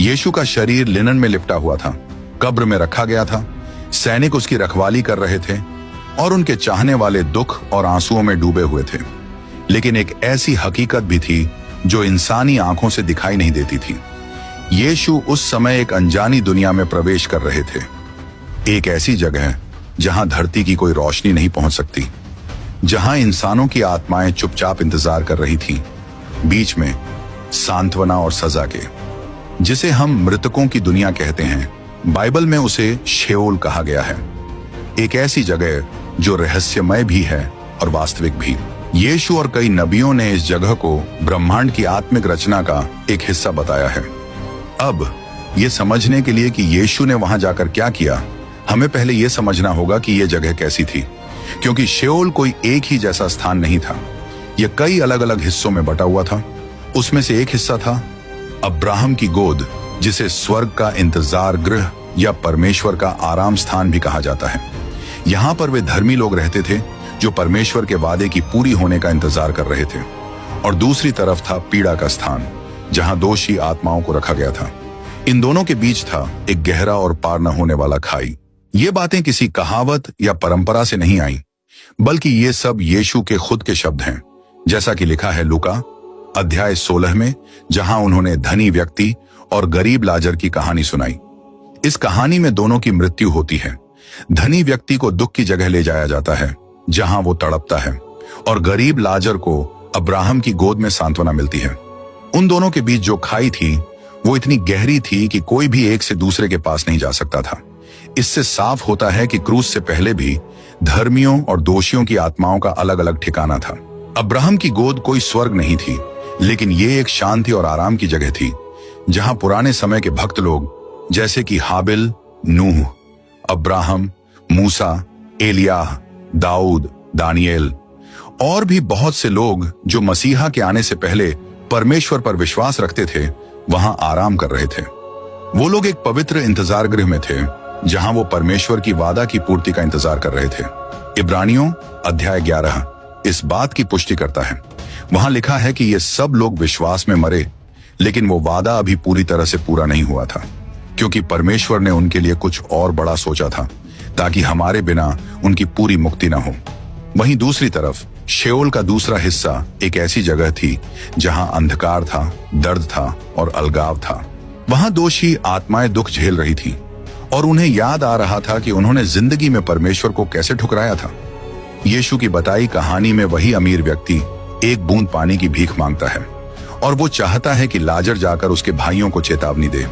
यीशु का शरीर लिनन में लिपटा हुआ था, कब्र में रखा गया था। सैनिक उसकी रखवाली कर रहे थे और उनके चाहने वाले दुख और आंसुओं में डूबे हुए थे। लेकिन एक ऐसी हकीकत भी थी जो इंसानी आंखों से दिखाई नहीं देती थी। यीशु उस समय एक अनजानी दुनिया में प्रवेश कर रहे थे, एक ऐसी जगह जहां धरती की कोई रोशनी नहीं पहुंच सकती, जहां इंसानों की आत्माएं चुपचाप इंतजार कर रही थीं, बीच में सांत्वना और सजा के, जिसे हम मृतकों की दुनिया कहते हैं। बाइबल में उसे शेओल कहा गया है, एक ऐसी जगह जो रहस्यमय भी है और वास्तविक भी। यीशु और कई नबियों ने इस जगह को ब्रह्मांड की आत्मिक रचना का एक हिस्सा बताया है। अब ये समझने के लिए कि यीशु ने वहां जाकर क्या किया, हमें पहले यह समझना होगा कि यह जगह कैसी थी, क्योंकि शेओल कोई एक ही जैसा स्थान नहीं था। यह कई अलग अलग हिस्सों में बटा हुआ था। उसमें से एक हिस्सा था अब्राहम की गोद, जिसे स्वर्ग का इंतजार गृह या परमेश्वर का आराम स्थान भी कहा जाता है। यहाँ पर वे धर्मी लोग रहते थे जो परमेश्वर के वादे की पूरी होने का इंतजार कर रहे थे। और दूसरी तरफ था पीड़ा का स्थान, जहां दोषी आत्माओं को रखा गया था। इन दोनों के बीच था एक गहरा और पार न होने वाला खाई। ये बातें किसी कहावत या परंपरा से नहीं आई, बल्कि ये सब यीशु के खुद के शब्द हैं, जैसा कि लिखा है लूका अध्याय 16 में, जहां उन्होंने धनी व्यक्ति और गरीब लाजर की कहानी सुनाई। इस कहानी में दोनों की मृत्यु होती है। धनी व्यक्ति को दुख की जगह ले जाया जाता है, जहां वो तड़पता है, और गरीब लाजर को अब्राहम की गोद में सांत्वना मिलती है। उन दोनों के बीच जो खाई थी वो इतनी गहरी थी कि कोई भी एक से दूसरे के पास नहीं जा सकता था। इससे साफ होता है कि क्रूस से पहले भी धर्मियों और दोषियों की आत्माओं का अलग अलग ठिकाना था। अब्राहम की गोद कोई स्वर्ग नहीं थी, लेकिन ये एक शांति और आराम की जगह थी, जहां पुराने समय के भक्त लोग जैसे कि हाबिल, नूह, अब्राहम, मूसा, एलियाह, दाऊद, दानियेल और भी बहुत से लोग जो मसीहा के आने से पहले परमेश्वर पर विश्वास रखते थे, वहां आराम कर रहे थे। वो लोग एक पवित्र इंतजार गृह में थे, जहां वो परमेश्वर की वादा की पूर्ति का इंतजार कर रहे थे। इब्रानियों अध्याय 11 इस बात की पुष्टि करता है। वहां लिखा है कि ये सब लोग विश्वास में मरे, लेकिन वो वादा अभी पूरी तरह से पूरा नहीं हुआ था, क्योंकि परमेश्वर ने उनके लिए कुछ और बड़ा सोचा था, ताकि हमारे बिना उनकी पूरी मुक्ति न हो। वहीं दूसरी तरफ शेओल का दूसरा हिस्सा एक ऐसी जगह थी जहां अंधकार था, दर्द था और अलगाव था। वहां दोषी आत्माएं दुख झेल रही थी और उन्हें याद आ रहा था कि उन्होंने जिंदगी में परमेश्वर को कैसे ठुकराया था। यीशु की बताई कहानी में वही अमीर व्यक्ति एक बूंद पानी की भीख मांगता है और वो चाहता है कि लाजर जाकर उसके भाइयों को चेतावनी दे।